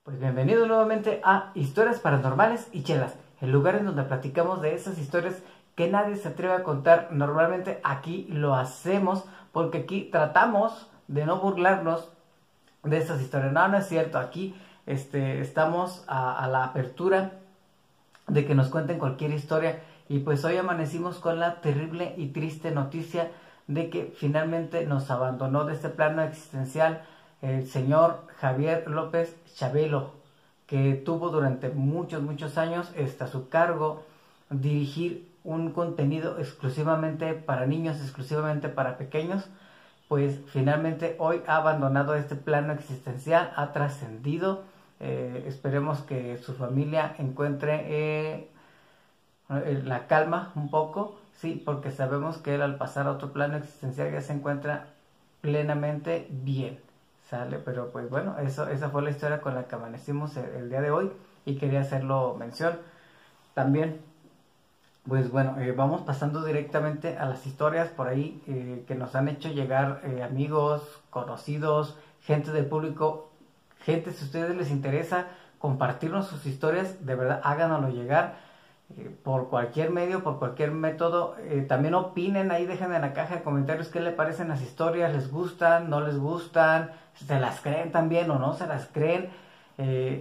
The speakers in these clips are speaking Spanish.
Pues bienvenido nuevamente a Historias Paranormales y Chelas, el lugar en donde platicamos de esas historias que nadie se atreve a contar. Normalmente aquí lo hacemos porque aquí tratamos de no burlarnos de esas historias. No, no es cierto, aquí estamos a la apertura de que nos cuenten cualquier historia. Y pues hoy amanecimos con la terrible y triste noticia de que finalmente nos abandonó de este plano existencial el señor Javier López Chabelo, que tuvo durante muchos años a su cargo dirigir un contenido exclusivamente para niños, exclusivamente para pequeños. Pues finalmente hoy ha abandonado este plano existencial, ha trascendido. Esperemos que su familia encuentre la calma un poco, sí, porque sabemos que él al pasar a otro plano existencial ya se encuentra plenamente bien, ¿sale? Pero pues bueno, esa fue la historia con la que amanecimos el día de hoy y quería hacerlo mención. También, pues bueno, vamos pasando directamente a las historias por ahí que nos han hecho llegar amigos, conocidos, gente del público, gente, si a ustedes les interesa compartirnos sus historias, de verdad háganoslo llegar por cualquier medio, por cualquier método. También opinen ahí, dejen en la caja de comentarios qué les parecen las historias, les gustan, no les gustan, se las creen también o no se las creen.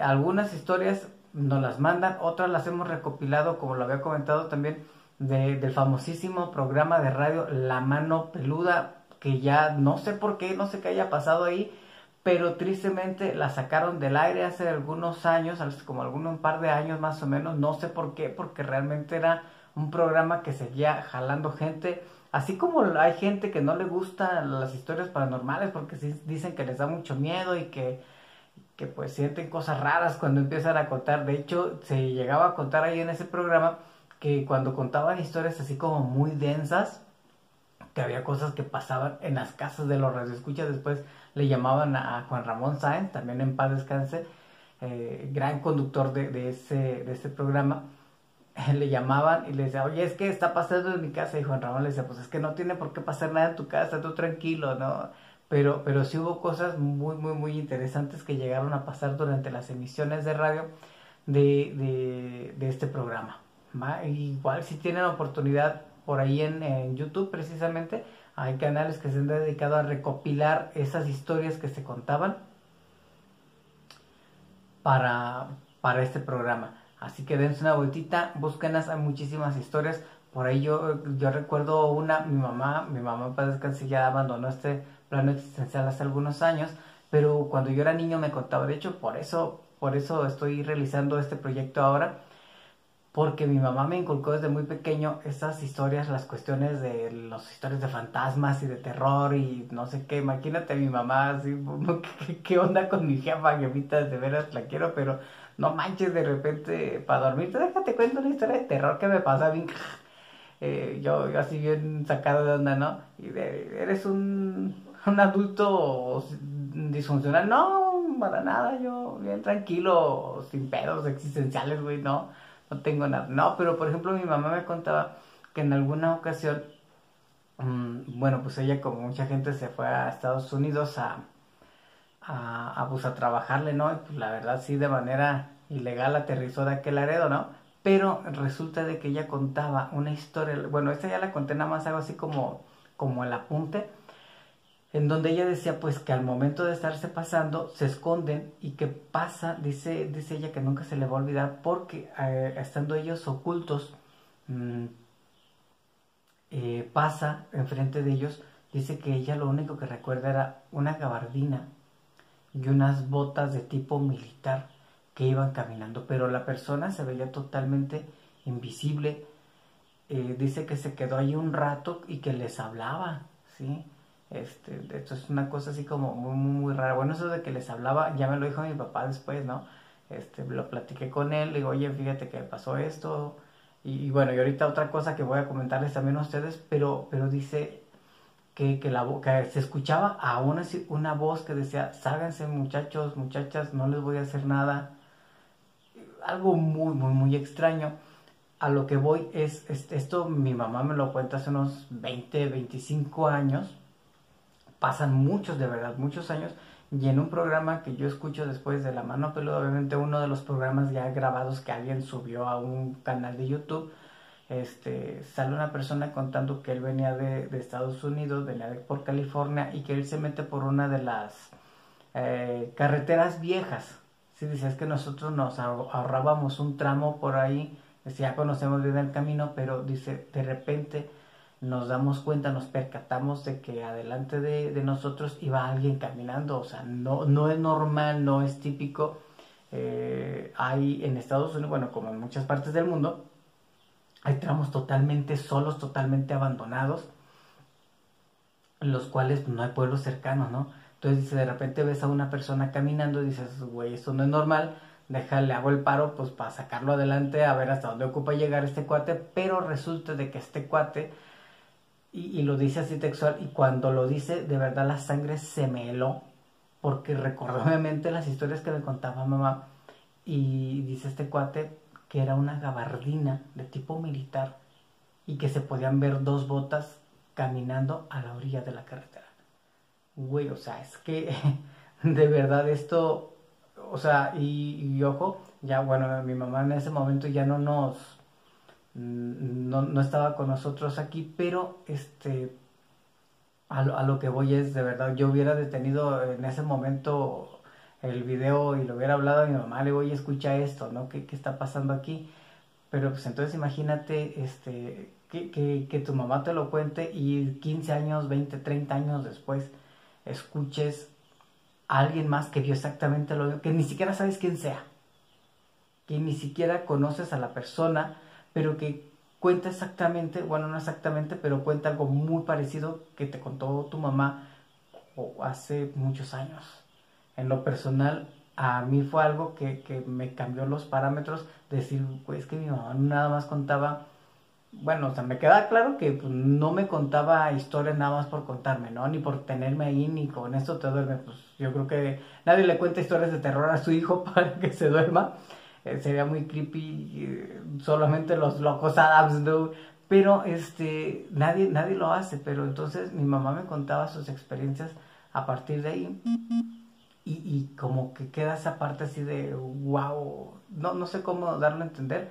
Algunas historias nos las mandan, otras las hemos recopilado, como lo había comentado también, del famosísimo programa de radio La Mano Peluda, que ya no sé por qué, no sé qué haya pasado ahí, pero tristemente la sacaron del aire hace algunos años, como un par de años más o menos, no sé por qué, porque realmente era un programa que seguía jalando gente, así como hay gente que no le gustan las historias paranormales porque dicen que les da mucho miedo y que pues sienten cosas raras cuando empiezan a contar. De hecho, se llegaba a contar ahí en ese programa que cuando contaban historias así como muy densas, que había cosas que pasaban en las casas de los radioescuchas. Después le llamaban a Juan Ramón Sáenz, también en paz descanse, gran conductor de ese programa. Le llamaban y le decía, oye, es que está pasando en mi casa. Y Juan Ramón le decía, pues es que no tiene por qué pasar nada en tu casa, tú tranquilo, ¿no? Pero sí hubo cosas muy interesantes que llegaron a pasar durante las emisiones de radio de este programa, ¿va? Igual si tienen oportunidad por ahí en YouTube precisamente, hay canales que se han dedicado a recopilar esas historias que se contaban para, para este programa. Así que dense una vueltita, búsquenlas, hay muchísimas historias. Por ahí yo recuerdo una, mi mamá para descansar ya abandonó este plano existencial hace algunos años, pero cuando yo era niño me contaba, de hecho por eso estoy realizando este proyecto ahora, porque mi mamá me inculcó desde muy pequeño esas historias, las cuestiones de las historias de fantasmas y de terror y no sé qué. Imagínate a mi mamá así, ¿qué onda con mi jefita? De veras la quiero, pero no manches, de repente para dormirte, déjate cuento una historia de terror que me pasa bien. Yo así bien sacado de onda, ¿no? Eres un adulto disfuncional. No, para nada, yo bien tranquilo, sin pedos existenciales, güey, no tengo nada. No, pero por ejemplo mi mamá me contaba que en alguna ocasión, bueno, pues ella como mucha gente se fue a Estados Unidos pues a trabajarle, ¿no? Y pues la verdad sí, de manera ilegal aterrizó de aquel Laredo, ¿no? Pero resulta de que ella contaba una historia, bueno, esta ya la conté, nada más algo así como el apunte, en donde ella decía pues que al momento de estarse pasando se esconden y que pasa, dice ella que nunca se le va a olvidar porque estando ellos ocultos, mmm, pasa enfrente de ellos, dice que ella lo único que recuerda era una gabardina y unas botas de tipo militar que iban caminando, pero la persona se veía totalmente invisible. Dice que se quedó ahí un rato y que les hablaba, ¿sí? Esto es una cosa así como muy rara. Bueno, eso de que les hablaba, ya me lo dijo mi papá después, ¿no? Lo platiqué con él, le digo, oye, fíjate que pasó esto. Y bueno, y ahorita otra cosa que voy a comentarles también a ustedes, pero dice que se escuchaba aún así una voz que decía, sálganse muchachos, muchachas, no les voy a hacer nada. Algo muy extraño. A lo que voy es, esto mi mamá me lo cuenta hace unos 20, 25 años, pasan muchos, de verdad, muchos años, Y en un programa que yo escucho después de La Mano Peluda, obviamente uno de los programas ya grabados que alguien subió a un canal de YouTube, sale una persona contando que él venía de Estados Unidos, venía por California, y que él se mete por una de las carreteras viejas. Sí, dice, es que nosotros nos ahorrábamos un tramo por ahí, ya conocemos bien el camino, pero dice, de repente nos damos cuenta, nos percatamos de que adelante de nosotros iba alguien caminando. O sea, no es normal, no es típico. Hay en Estados Unidos, bueno, como en muchas partes del mundo, hay tramos totalmente solos, totalmente abandonados, en los cuales no hay pueblos cercanos, ¿no? Entonces dice, de repente ves a una persona caminando y dices, güey, esto no es normal, déjale, hago el paro pues para sacarlo adelante, a ver hasta dónde ocupa llegar este cuate. Pero resulta de que este cuate, y lo dice así textual, y cuando lo dice, de verdad la sangre se me heló, porque recordó obviamente las historias que me contaba mamá, y dice este cuate que era una gabardina de tipo militar, y que se podían ver dos botas caminando a la orilla de la carretera. Güey, o sea, es que de verdad esto, o sea, y ojo, ya bueno, mi mamá en ese momento ya no estaba con nosotros aquí, pero a lo que voy es, de verdad, yo hubiera detenido en ese momento el video y lo hubiera hablado a mi mamá, le digo, oye, escucha esto, ¿no? ¿Qué está pasando aquí? Pero pues entonces imagínate, que tu mamá te lo cuente y 15 años, 20, 30 años después escuches a alguien más que vio exactamente lo mismo, que ni siquiera sabes quién sea, que ni siquiera conoces a la persona, pero que cuenta exactamente, bueno, no exactamente, pero cuenta algo muy parecido que te contó tu mamá hace muchos años. En lo personal, a mí fue algo que me cambió los parámetros, de decir, pues que mi mamá nada más contaba, bueno, o sea, me queda claro que pues, no me contaba historias nada más por contarme, ¿no? Ni por tenerme ahí, ni con esto te duerme. Pues yo creo que nadie le cuenta historias de terror a su hijo para que se duerma. Sería muy creepy, solamente los locos Adams, ¿no? Pero nadie lo hace. Pero entonces mi mamá me contaba sus experiencias a partir de ahí. Y como que queda esa parte así de wow, no sé cómo darlo a entender,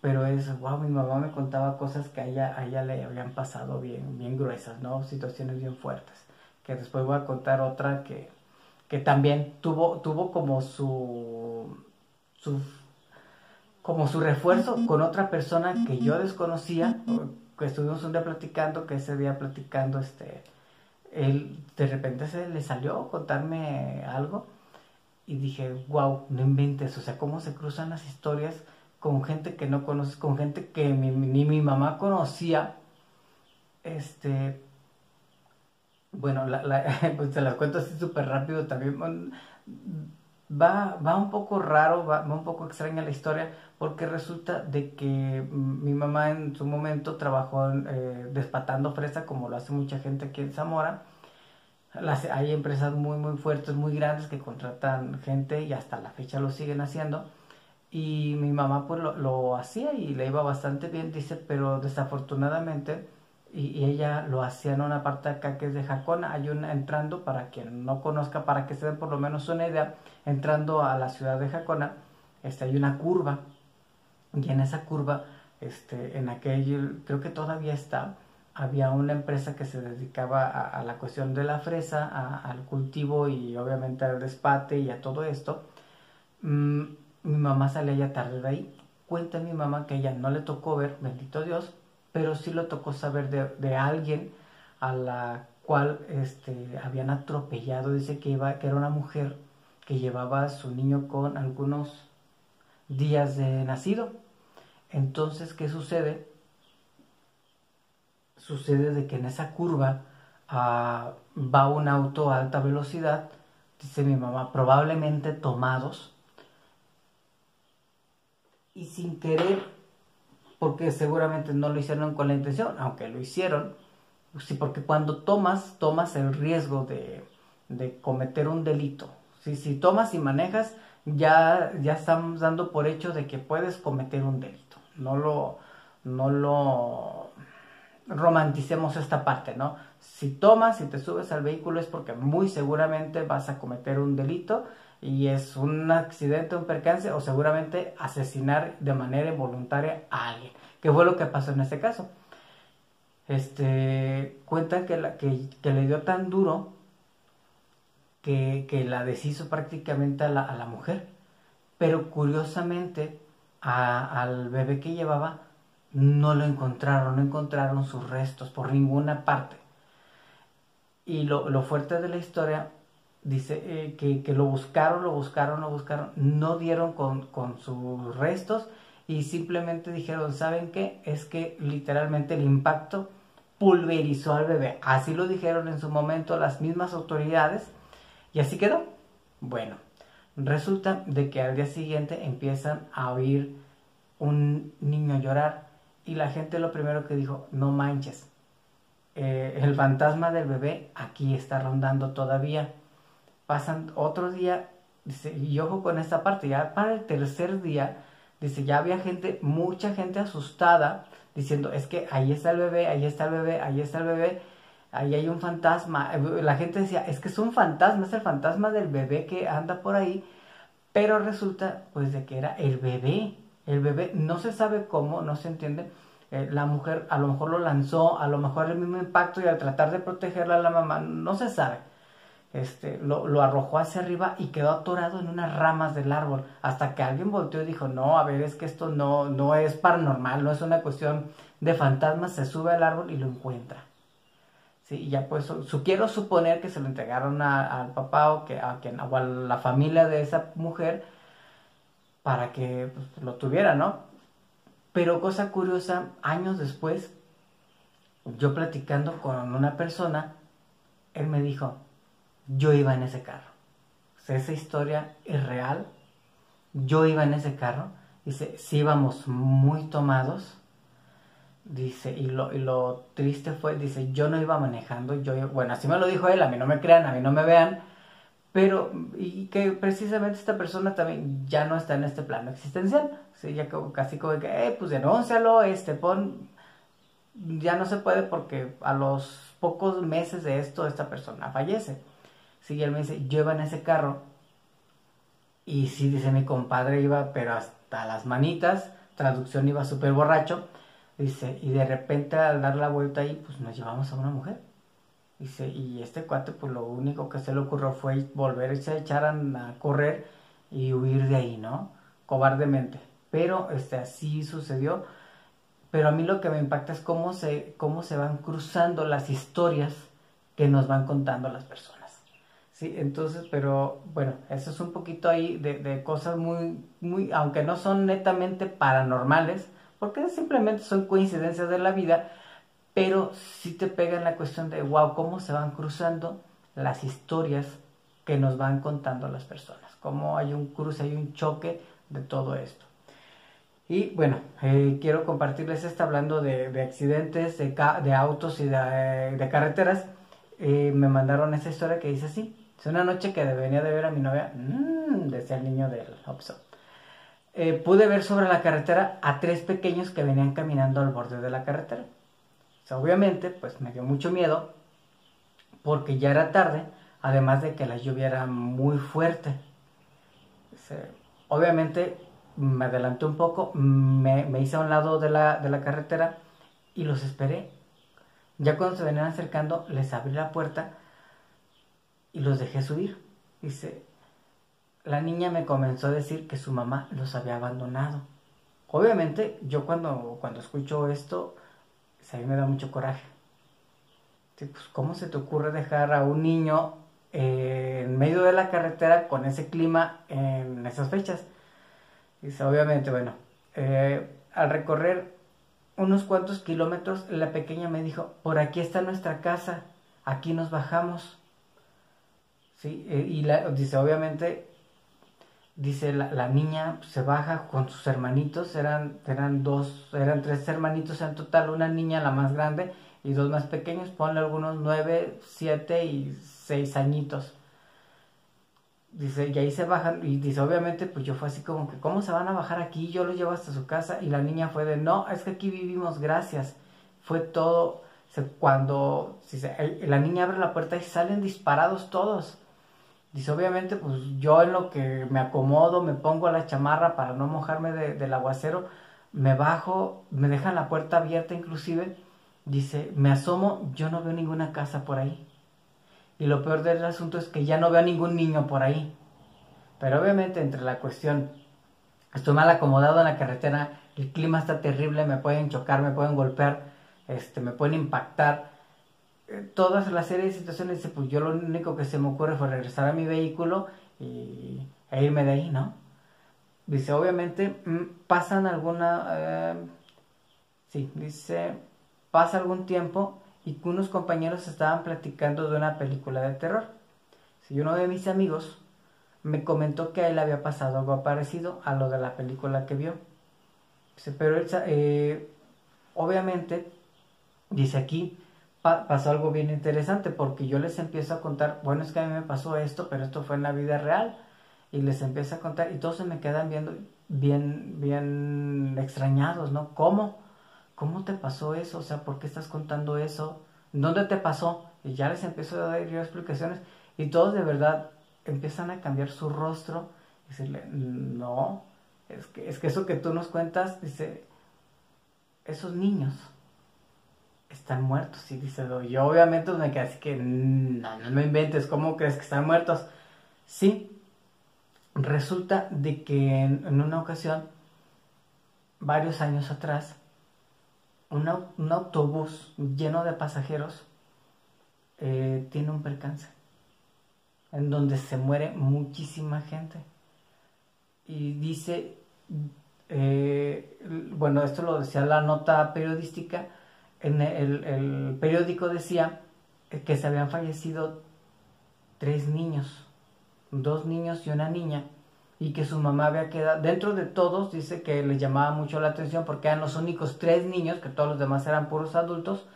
pero es wow, mi mamá me contaba cosas que a ella le habían pasado bien gruesas, ¿no? Situaciones bien fuertes. Que después voy a contar otra que también tuvo como su refuerzo con otra persona que yo desconocía, que estuvimos un día platicando, que ese día platicando, él de repente se le salió contarme algo, y dije, wow, no inventes, o sea, cómo se cruzan las historias con gente que no conoces, con gente que ni mi mamá conocía. Bueno, pues se las cuento así súper rápido también. Va un poco raro, va un poco extraña la historia, porque resulta de que mi mamá en su momento trabajó despatando fresa, como lo hace mucha gente aquí en Zamora. Hay empresas muy fuertes, muy grandes, que contratan gente y hasta la fecha lo siguen haciendo. Y mi mamá pues lo hacía y le iba bastante bien, dice, pero desafortunadamente, y ella lo hacía en una parte acá que es de Jacona. Hay una entrando, para quien no conozca, para que se den por lo menos una idea, entrando a la ciudad de Jacona, hay una curva, y en esa curva, en aquel, creo que todavía está, había una empresa que se dedicaba a la cuestión de la fresa, al cultivo y obviamente al despate y a todo esto. Mi mamá salía ya tarde de ahí. Cuenta mi mamá que a ella no le tocó ver, bendito Dios, pero sí le tocó saber de alguien a la cual habían atropellado. Dice que era una mujer que llevaba a su niño con algunos días de nacido. Entonces, ¿qué sucede? Sucede de que en esa curva va un auto a alta velocidad, dice mi mamá, probablemente tomados, y sin querer, porque seguramente no lo hicieron con la intención, aunque lo hicieron, sí, porque cuando tomas el riesgo de cometer un delito. Si tomas y manejas, ya estamos dando por hecho de que puedes cometer un delito. No lo romanticemos esta parte, ¿no? si tomas, si te subes al vehículo es porque muy seguramente vas a cometer un delito y es un accidente, un percance o seguramente asesinar de manera involuntaria a alguien, que fue lo que pasó en este caso. Cuentan que le dio tan duro que la deshizo prácticamente a la mujer, pero curiosamente al bebé que llevaba no lo encontraron, no encontraron sus restos por ninguna parte. Y lo fuerte de la historia dice que lo buscaron, no dieron con sus restos y simplemente dijeron, ¿saben qué? Es que literalmente el impacto pulverizó al bebé. Así lo dijeron en su momento las mismas autoridades y así quedó. Bueno, resulta de que al día siguiente empiezan a oír un niño llorar y la gente lo primero que dijo, no manches, el fantasma del bebé aquí está rondando todavía. Pasan otro día, dice, y ojo con esta parte, ya para el tercer día, dice, ya había gente, mucha gente asustada, diciendo, es que ahí está el bebé, ahí está el bebé, ahí está el bebé, ahí hay un fantasma. La gente decía, es que es un fantasma, es el fantasma del bebé que anda por ahí, pero resulta pues de que era el bebé. El bebé no se sabe cómo, no se entiende. La mujer a lo mejor lo lanzó, a lo mejor el mismo impacto y al tratar de protegerla a la mamá, no se sabe. Lo arrojó hacia arriba y quedó atorado en unas ramas del árbol. Hasta que alguien volteó y dijo, no, a ver, es que esto no es paranormal, no es una cuestión de fantasmas. Se sube al árbol y lo encuentra. Sí, y ya pues quiero suponer que se lo entregaron al papá o a la familia de esa mujer para que pues, lo tuviera, ¿no? Pero cosa curiosa, años después, yo platicando con una persona, él me dijo, yo iba en ese carro. O sea, esa historia es real. Yo iba en ese carro. Dice, sí íbamos muy tomados. Dice, y lo triste fue, dice, yo no iba manejando. Bueno, así me lo dijo él, a mí no me crean, a mí no me vean. Pero, y que precisamente esta persona también ya no está en este plano existencial. Sí, ya casi como que, pues denúncialo, ya no se puede porque a los pocos meses de esto esta persona fallece. Sí, y él me dice, yo iba en ese carro y sí, dice mi compadre iba pero hasta las manitas, traducción iba súper borracho, dice, y de repente al dar la vuelta ahí, pues nos llevamos a una mujer. Dice, y este cuate pues lo único que se le ocurrió fue volverse a echar a correr y huir de ahí, ¿no? Cobardemente. Pero así sucedió. Pero a mí lo que me impacta es cómo se van cruzando las historias que nos van contando las personas. Sí, entonces, pero bueno, eso es un poquito ahí de cosas muy, aunque no son netamente paranormales, porque simplemente son coincidencias de la vida, pero sí te pega en la cuestión de, wow, cómo se van cruzando las historias que nos van contando las personas, cómo hay un cruce, hay un choque de todo esto. Y bueno, quiero compartirles hablando de accidentes, de autos y de carreteras. Me mandaron esa historia que dice así. Es una noche que venía de ver a mi novia, decía el niño del Oxxo. Pude ver sobre la carretera a 3 pequeños que venían caminando al borde de la carretera. O sea, obviamente, pues me dio mucho miedo porque ya era tarde, además de que la lluvia era muy fuerte. Obviamente me adelanté un poco, me hice a un lado de la carretera y los esperé. Ya cuando se venían acercando, les abrí la puerta y los dejé subir. Dice, la niña me comenzó a decir que su mamá los había abandonado. Obviamente, yo cuando escucho esto, a mí me da mucho coraje. Sí, pues, ¿cómo se te ocurre dejar a un niño en medio de la carretera con ese clima en esas fechas? Dice, obviamente, bueno, al recorrer unos cuantos kilómetros, la pequeña me dijo, por aquí está nuestra casa, aquí nos bajamos. ¿Sí? Dice, obviamente, dice la niña se baja con sus hermanitos, eran 3 hermanitos en total, una niña la más grande y 2 más pequeños, ponle algunos 9, 7 y 6 añitos. Dice, y ahí se bajan, y dice, obviamente, pues yo fue así como que, ¿cómo se van a bajar aquí? Yo los llevo hasta su casa, y la niña fue de, no, es que aquí vivimos, gracias. Fue todo, Cuando la niña abre la puerta y salen disparados todos. Dice, obviamente, pues yo en lo que me acomodo, me pongo la chamarra para no mojarme del aguacero, me bajo, me dejan la puerta abierta inclusive. Dice, me asomo, yo no veo ninguna casa por ahí. Y lo peor del asunto es que ya no veo a ningún niño por ahí. Pero obviamente entre la cuestión, estoy mal acomodado en la carretera, el clima está terrible, me pueden chocar, me pueden golpear, me pueden impactar. Todas las serie de situaciones, dice, pues yo lo único que se me ocurre fue regresar a mi vehículo e irme de ahí, ¿no? Dice, obviamente, pasan dice, pasa algún tiempo y unos compañeros estaban platicando de una película de terror. Si uno de mis amigos me comentó que a él había pasado algo parecido a lo de la película que vio. Dice, pero él, obviamente, dice aquí, pasó algo bien interesante porque yo les empiezo a contar, bueno, es que a mí me pasó esto, pero esto fue en la vida real, y les empiezo a contar y todos se me quedan viendo bien extrañados, ¿no? ¿Cómo te pasó eso? O sea, ¿por qué estás contando eso? ¿Dónde te pasó? Y ya les empiezo a dar yo explicaciones y todos de verdad empiezan a cambiar su rostro y decirle, no, es que eso que tú nos cuentas, dice, esos niños están muertos. Y dice, yo obviamente me quedé así que, no me inventes, ¿cómo crees que están muertos? Sí, resulta de que en una ocasión, varios años atrás, un autobús lleno de pasajeros tiene un percance en donde se muere muchísima gente. Y dice, bueno, esto lo decía la nota periodística, en el periódico decía que se habían fallecido 3 niños, 2 niños y una niña, y que su mamá había quedado, dentro de todos, dice que les llamaba mucho la atención porque eran los únicos 3 niños, que todos los demás eran puros adultos,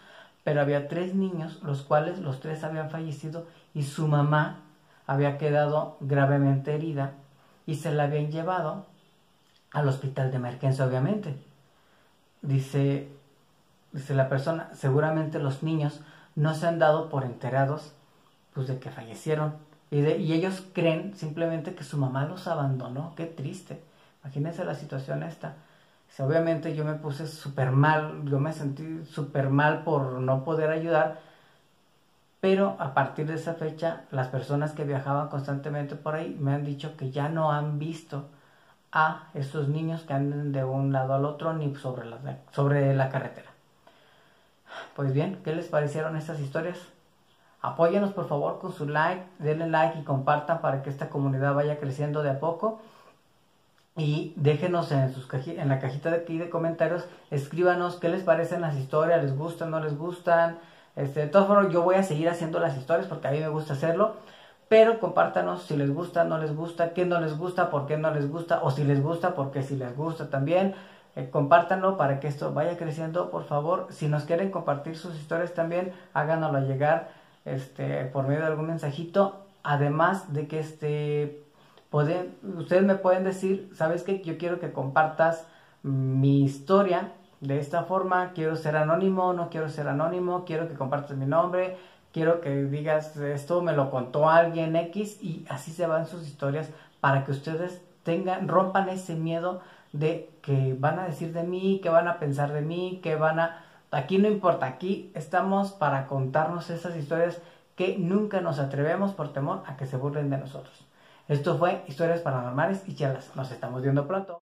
pero había 3 niños, los cuales los 3 habían fallecido y su mamá había quedado gravemente herida y se la habían llevado al hospital de emergencia, obviamente. Dice la persona, seguramente los niños no se han dado por enterados pues de que fallecieron y ellos creen simplemente que su mamá los abandonó. Qué triste, imagínense la situación esta. Dice, obviamente yo me puse súper mal, yo me sentí súper mal por no poder ayudar, pero a partir de esa fecha las personas que viajaban constantemente por ahí me han dicho que ya no han visto a esos niños que anden de un lado al otro ni sobre la carretera. Pues bien, ¿qué les parecieron estas historias? Apóyenos por favor con su like, denle like y compartan para que esta comunidad vaya creciendo de a poco. Y déjenos en la cajita de aquí de comentarios, escríbanos qué les parecen las historias, les gustan, no les gustan. De todas formas yo voy a seguir haciendo las historias porque a mí me gusta hacerlo. Pero compártanos si les gusta, no les gusta, qué no les gusta, por qué no les gusta, o si les gusta, porque si les gusta también. Compártanlo para que esto vaya creciendo, por favor. Si nos quieren compartir sus historias también, háganoslo llegar por medio de algún mensajito. Además de que ustedes me pueden decir, ¿sabes qué? Yo quiero que compartas mi historia de esta forma. Quiero ser anónimo, no quiero ser anónimo, quiero que compartas mi nombre. Quiero que digas, esto me lo contó alguien X, y así se van sus historias para que ustedes rompan ese miedo de que van a decir de mí, que van a pensar de mí, aquí no importa, aquí estamos para contarnos esas historias que nunca nos atrevemos por temor a que se burlen de nosotros. Esto fue Historias Paranormales y Chelas. Nos estamos viendo pronto.